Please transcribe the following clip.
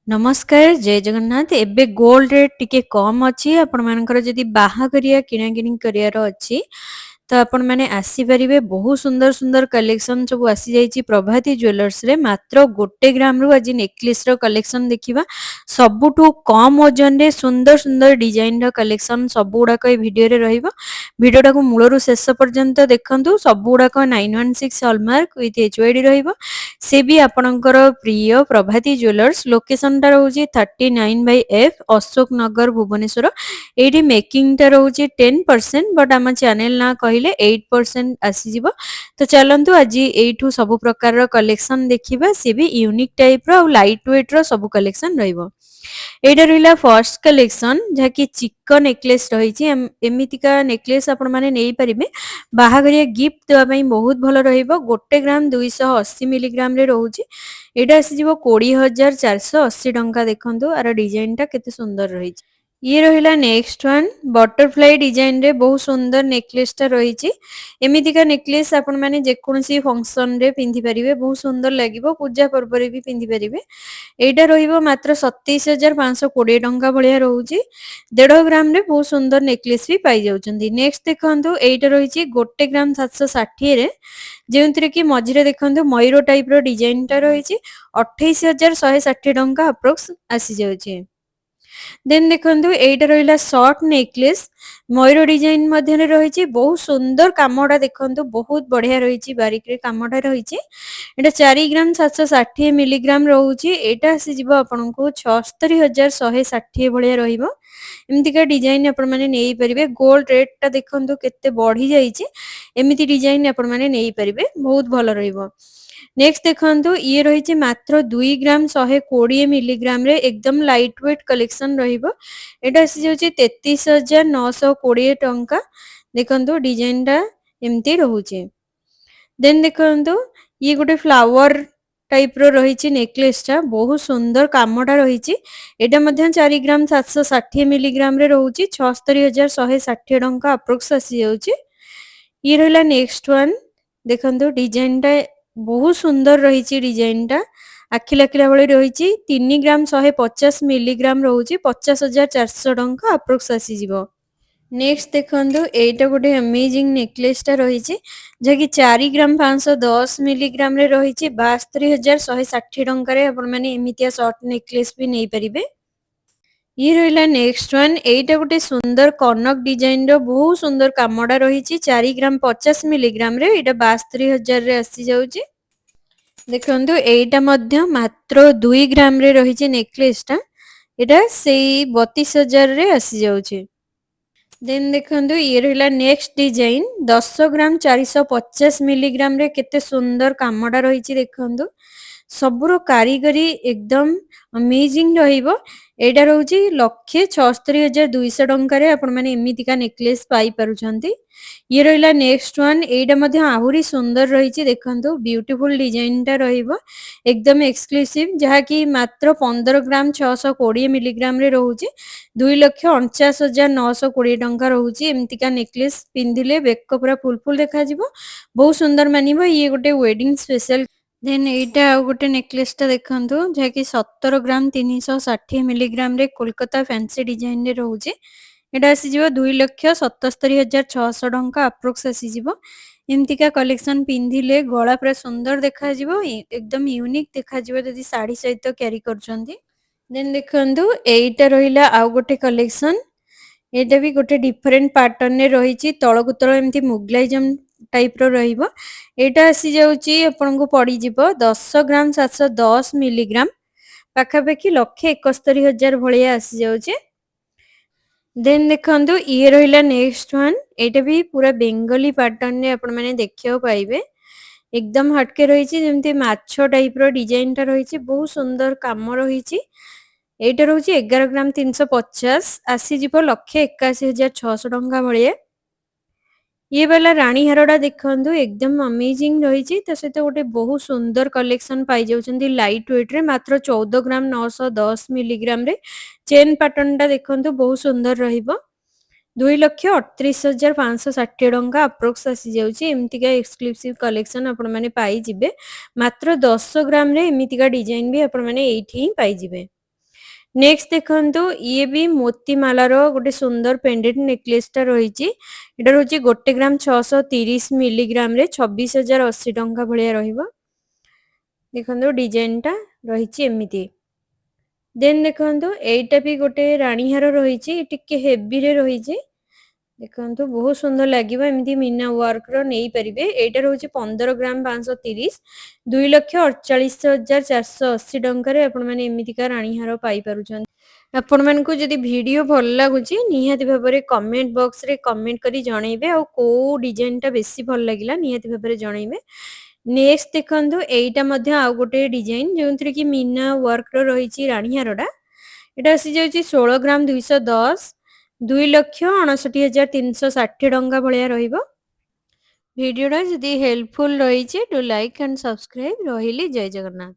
ନମସ୍କାର ଜୟ ଜଗନ୍ନାଥ। ଏବେ gold rate ଟିକେ କମ୍ ଅଛି। ଆପଣମାନଙ୍କର ଯଦି ବାହାଘରିଆ କିଣାକିଣି କରିବାର ଅଛି ତ ଆପଣମାନେ ଆସିପାରିବେ। ବହୁତ ସୁନ୍ଦର ସୁନ୍ଦର କଲେକ୍ସନ ସବୁ ଆସିଯାଇଛି ପ୍ରଭାତୀ ଜୁଏଲର୍ସରେ। ମାତ୍ର 1 ଗ୍ରାମରୁ ଆଜି ନେକଲେସର କଲେକ୍ସନ ଦେଖିବା। ସବୁଠୁ କମ୍ ଓଜନରେ ସୁନ୍ଦର ସୁନ୍ଦର ଡିଜାଇନର କଲେକ୍ସନ ସବୁଗୁଡାକ ଏଇ ଭିଡିଓରେ ରହିବ। ଭିଡିଓଟାକୁ ମୂଳରୁ ଶେଷ ପର୍ଯ୍ୟନ୍ତ ଦେଖନ୍ତୁ। ସବୁଗୁଡାକ 916 ହଲମାର୍କ ୱିଥ୍ HYD ରହିବ। ସେ ବି ଆପଣଙ୍କର ପ୍ରିୟ ପ୍ରଭାତୀ ଜୁଏଲର୍ସ। ଲୋକେସନଟା ରହୁଛି 39/F ଅଶୋକ ନଗର ଭୁବନେଶ୍ୱର। ଏଇଠି ମେକିଂଟା ରହୁଛି 10% ବଟ୍ ଆମ ଚ୍ୟାନେଲ ନାଁ କହିଲେ 8% ଆସିଯିବ। ତ ଚାଲନ୍ତୁ ଆଜି ଏଇଠୁ ସବୁ ପ୍ରକାରର କଲେକ୍ସନ ଦେଖିବା। ସେ ବି ୟୁନିକ୍ ଟାଇପର ଆଉ ଲାଇଟ୍ ୱେଟ୍ର ସବୁ କଲେକ୍ସନ ରହିବ। ଏଇଟା ରହିଲା ଫର୍ଷ୍ଟ କଲେକ୍ସନ, ଯାହାକି ଚିକ ନେକଲେସ ରହିଛି। ଏମିତିକା ନେକଲେସ ଆପଣମାନେ ନେଇପାରିବେ। ବାହାଘରିଆ ଗିଫ୍ଟ ଦେବା ପାଇଁ ବହୁତ ଭଲ ରହିବ। 1 ଗ୍ରାମ 280 ମିଲିଗ୍ରାମରେ ରହୁଛି। ଏଇଟା ଆସିଯିବ 20,480 ଟଙ୍କା। ଦେଖନ୍ତୁ ଆର ଡିଜାଇନଟା କେତେ ସୁନ୍ଦର ରହିଛି। ଇଏ ରହିଲା ନେକ୍ସଟ ୱାନ୍। ବଟରଫ୍ଲାଇ ଡିଜାଇନରେ ବହୁତ ସୁନ୍ଦର ନେକଲେସଟା ରହିଛି। ଏମିତିକା ନେକଲେସ ଆପଣମାନେ ଯେକୌଣସି ଫଙ୍କସନରେ ପିନ୍ଧିପାରିବେ, ବହୁତ ସୁନ୍ଦର ଲାଗିବ। ପୂଜା ପର୍ବରେ ବି ପିନ୍ଧିପାରିବେ। ଏଇଟା ରହିବ ମାତ୍ର 27,520 ଟଙ୍କା ଭଳିଆ ରହୁଛି। 1.5 ଗ୍ରାମରେ ବହୁତ ସୁନ୍ଦର ନେକଲେସ ବି ପାଇଯାଉଛନ୍ତି। ନେକ୍ସଟ ଦେଖନ୍ତୁ, ଏଇଟା ରହିଛି 1 ଗ୍ରାମ 760ରେ, ଯେଉଁଥିରେ କି ମଝିରେ ଦେଖନ୍ତୁ ମୟୂର ଟାଇପର ଡିଜାଇନଟା ରହିଛି। 28,160 ଟଙ୍କା ଆପ୍ରୋକ୍ସ ଆସିଯାଉଛି। ଦେନ୍ ଦେଖନ୍ତୁ, ଏଇଟା ରହିଲା ସର୍ଟ ନେକଲେସ। ମୟୂର ଡିଜାଇନ ମଧ୍ୟରେ ରହିଛି। ବହୁତ ସୁନ୍ଦର କାମଟା ଦେଖନ୍ତୁ, ବହୁତ ବଢିଆ ରହିଛି। ବାରିକରେ କାମଟା ରହିଛି। ଏଇଟା 4 ଗ୍ରାମ 760 ମିଲିଗ୍ରାମ ରହୁଛି। ଏଇଟା ଆସିଯିବ ଆପଣଙ୍କୁ 76,160 ଭଳିଆ ରହିବ। ଏମିତିକା ଡିଜାଇନ ଆପଣମାନେ ନେଇପାରିବେ। ଗୋଲ୍ଡ ରେଟଟା ଦେଖନ୍ତୁ କେତେ ବଢି ଯାଇଛି। ଏମିତି ଡିଜାଇନ ଆପଣମାନେ ନେଇପାରିବେ, ବହୁତ ଭଲ ରହିବ। ନେକ୍ସଟ ଦେଖନ୍ତୁ, ଇଏ ରହିଛି ମାତ୍ର 2 ଗ୍ରାମ 120 ମିଲିଗ୍ରାମରେ ଏକଦମ ଲାଇଟ ୱେଟ କଲେକ୍ସନ ରହିବ। ଏଇଟା ଆସିଯାଉଛି 33,920 ଟଙ୍କା। ଦେଖନ୍ତୁ ଡିଜାଇନଟା ଏମିତି ରହୁଛି। ଦେନ୍ ଦେଖନ୍ତୁ, ଇଏ ଗୋଟେ ଫ୍ଲାୱାର ଟାଇପର ରହିଛି ନେକଲେସଟା। ବହୁତ ସୁନ୍ଦର କାମଟା ରହିଛି। ଏଇଟା ମଧ୍ୟ 4 ଗ୍ରାମ 760 ମିଲିଗ୍ରାମରେ ରହୁଛି। 76,160 ଟଙ୍କା ଆପ୍ରୋକ୍ସ ଆସିଯାଉଛି। ଇଏ ରହିଲା ନେକ୍ସଟ ୱାନ୍। ଦେଖନ୍ତୁ ଡିଜାଇନଟା ବହୁତ ସୁନ୍ଦର ରହିଛି। ଡିଜାଇନଟା ଆଖିଲା ଆଖିଲା ଭଳି ରହିଛି। 3 ଗ୍ରାମ 150 ମିଲିଗ୍ରାମ ରହୁଛି। 50,400 ଟଙ୍କା ଆପ୍ରୋକ୍ସ ଆସିଯିବ। ନେକ୍ସଟ ଦେଖନ୍ତୁ, ଏଇଟା ଗୋଟେ ଅମେଜିଂ ନେକଲେସଟା ରହିଛି, ଯାହାକି 4 ଗ୍ରାମ 510 ମିଲିଗ୍ରାମରେ ରହିଛି। 72,160 ଟଙ୍କାରେ ଆପଣମାନେ ଏମିତିଆ ସର୍ଟ ନେକଲେସ ବି ନେଇପାରିବେ। ଇଏ ରହିଲା ନେକ୍ସଟ ୱାନ୍। ଏଇଟା ଗୋଟେ ସୁନ୍ଦର କନକ ଡିଜାଇନର ବହୁତ ସୁନ୍ଦର କାମଟା ରହିଛି। 4 ଗ୍ରାମ 50 ମିଲିଗ୍ରାମରେ ଏଇଟା 72,000ରେ ଆସିଯାଉଛି। ଦେଖନ୍ତୁ ଏଇଟା ମଧ୍ୟ ମାତ୍ର 2 ଗ୍ରାମରେ ରହିଛି ନେକଲେସଟା। ଏଇଟା ସେଇ 32,000ରେ ଆସିଯାଉଛି। ଦେନ୍ ଦେଖନ୍ତୁ, ଇଏ ରହିଲା ନେକ୍ସଟ ଡିଜାଇନ। 10 ଗ୍ରାମ 450 ମିଲିଗ୍ରାମରେ କେତେ ସୁନ୍ଦର କାମଟା ରହିଛି ଦେଖନ୍ତୁ। ସବୁର କାରିଗରୀ ଏକଦମ ଅମେଜିଂ ରହିବ। ଏଇଟା ରହୁଛି 1,76,200 ଟଙ୍କାରେ ଆପଣମାନେ ଏମିତିକା ନେକଲେସ ପାଇପାରୁଛନ୍ତି। ଇଏ ରହିଲା ନେକ୍ସଟ ୱାନ୍। ଏଇଟା ମଧ୍ୟ ଆହୁରି ସୁନ୍ଦର ରହିଛି। ଦେଖନ୍ତୁ ବ୍ୟୁଟିଫୁଲ ଡିଜାଇନଟା ରହିବ, ଏକଦମ ଏକ୍ସକ୍ଲୁସିଭ, ଯାହାକି ମାତ୍ର 15 ଗ୍ରାମ 620 ମିଲିଗ୍ରାମରେ ରହୁଛି। 2,49,920 ଟଙ୍କା ରହୁଛି। ଏମିତିକା ନେକଲେସ ପିନ୍ଧିଲେ ବେକ ପୁରା ଫୁଲ ଫୁଲ ଦେଖାଯିବ, ବହୁତ ସୁନ୍ଦର ମାନିବ। ଇଏ ଗୋଟେ ୱେଡିଂ ସ୍ପେଶାଲ। ଦେନ୍ ଏଇଟା ଆଉ ଗୋଟେ ନେକଲେସଟା ଦେଖନ୍ତୁ, ଯାହାକି 17 ଗ୍ରାମ 360 ମିଲିଗ୍ରାମରେ କୋଲକାତା ଫ୍ୟାନ୍ସି ଡିଜାଇନରେ ରହୁଛି। ଏଇଟା ଆସିଯିବ 2,77,600 ଟଙ୍କା ଆପ୍ରୋକ୍ସ ଆସିଯିବ। ଏମିତିକା କଲେକ୍ସନ ପିନ୍ଧିଲେ ଗଳା ପୁରା ସୁନ୍ଦର ଦେଖାଯିବ, ଏକଦମ ୟୁନିକ୍ ଦେଖାଯିବ ଯଦି ଶାଢୀ ସହିତ କ୍ୟାରି କରୁଛନ୍ତି। ଦେନ୍ ଦେଖନ୍ତୁ, ଏଇଟା ରହିଲା ଆଉ ଗୋଟେ କଲେକ୍ସନ। ଏଇଟା ବି ଗୋଟେ ଡିଫରେଣ୍ଟ ପାଟର୍ନରେ ରହିଛି। ତଳକୁ ତଳ ଏମିତି ମୁଗଲାଇଜମ ଟାଇପର ରହିବ। ଏଇଟା ଆସିଯାଉଛି ଆପଣଙ୍କୁ ପଡିଯିବ 10 ଗ୍ରାମ 710 ମିଲିଗ୍ରାମ, ପାଖାପାଖି 1,71,000 ଭଳିଆ ଆସିଯାଉଛି। ଦେନ୍ ଦେଖନ୍ତୁ, ଇଏ ରହିଲା ନେକ୍ସଟ ୱାନ୍। ଏଇଟା ବି ପୁରା ବେଙ୍ଗଲୀ ପାଟର୍ନରେ ଆପଣମାନେ ଦେଖିବାକୁ ପାଇବେ। ଏକଦମ ହଟକେ ରହିଛି, ଯେମିତି ମାଛ ଟାଇପର ଡିଜାଇନଟା ରହିଛି। ବହୁତ ସୁନ୍ଦର କାମ ରହିଛି। ଏଇଟା ରହୁଛି 11 ଗ୍ରାମ 350, ଆସିଯିବ 1,81,600 ଟଙ୍କା ଭଳିଆ। ଇଏ ବାଲା ରାଣୀ ହାରଟା ଦେଖନ୍ତୁ, ଏକଦମ ଅମେଜିଂ ରହିଛି। ତା ସହିତ ଗୋଟେ ବହୁତ ସୁନ୍ଦର କଲେକ୍ସନ ପାଇଯାଉଛନ୍ତି ଲାଇଟ ୱେଟରେ, ମାତ୍ର 14 ଗ୍ରାମ 910 ମିଲିଗ୍ରାମରେ। ଚେନ୍ ପାଟର୍ନଟା ଦେଖନ୍ତୁ ବହୁତ ସୁନ୍ଦର ରହିବ। 2,38,560 ଟଙ୍କା ଆପ୍ରୋକ୍ସ ଆସିଯାଉଛି। ଏମିତିକା ଏକ୍ସକ୍ଲୁସିଭ କଲେକ୍ସନ ଆପଣମାନେ ପାଇଯିବେ। ମାତ୍ର 10 ଗ୍ରାମରେ ଏମିତିକା ଡିଜାଇନ ବି ଆପଣମାନେ ଏଇଠି ହିଁ ପାଇଯିବେ। ନେକ୍ସଟ ଦେଖନ୍ତୁ ଇଏ ବି ମୋତିମାଲାର ଗୋଟେ ସୁନ୍ଦର ପେଣ୍ଡେଣ୍ଟ ନେକଲେସଟା ରହିଛି। ଏଟା ରହୁଛି 1 ଗ୍ରାମ 630 ମିଲିଗ୍ରାମରେ 26,080 ଟଙ୍କା ଭଳିଆ ରହିବ। ଦେଖନ୍ତୁ ଡିଜାଇନଟା ରହିଛି ଏମିତି। ଦେନ୍ ଦେଖନ୍ତୁ ଏଇଟା ବି ଗୋଟେ ରାଣୀହାର ରହିଛି ଟିକେ ହେଭିରେ ରହିଛି। ଦେଖନ୍ତୁ ବହୁତ ସୁନ୍ଦର ଲାଗିବ ଏମିତି ମିନା ୱାର୍କର ନେଇପାରିବେ। ଏଇଟା ରହୁଛି 15 ଗ୍ରାମ 530 2,48,480 ଟଙ୍କାରେ ଆପଣମାନେ ଏମିତିକା ରାଣୀହାର ପାଇପାରୁଛନ୍ତି। ଆପଣମାନଙ୍କୁ ଯଦି ଭିଡ଼ିଓ ଭଲ ଲାଗୁଛି ନିହାତି ଭାବରେ କମେଣ୍ଟ ବକ୍ସରେ କମେଣ୍ଟ କରି ଜଣେଇବେ ଆଉ କୋଉ ଡିଜାଇନଟା ବେଶୀ ଭଲ ଲାଗିଲା ନିହାତି ଭାବରେ ଜଣେଇବେ। ନେକ୍ସଟ ଦେଖନ୍ତୁ ଏଇଟା ମଧ୍ୟ ଆଉ ଗୋଟେ ଡିଜାଇନ ଯେଉଁଥିରେ କି ମିନା ୱାର୍କର ରହିଛି ରାଣୀହାରଟା। ଏଟା ଆସିଯାଉଛି 16 ଗ୍ରାମ 210 2,59,360 ଟଙ୍କା ଭଳିଆ ରହିବ। ଭିଡ଼ିଓଟା ଯଦି ହେଲ୍ପଫୁଲ ରହିଛି ଡୁ ଲାଇକ୍ ଆଣ୍ଡ ସବସ୍କ୍ରାଇବ। ରହିଲି ଜୟ ଜଗନ୍ନାଥ।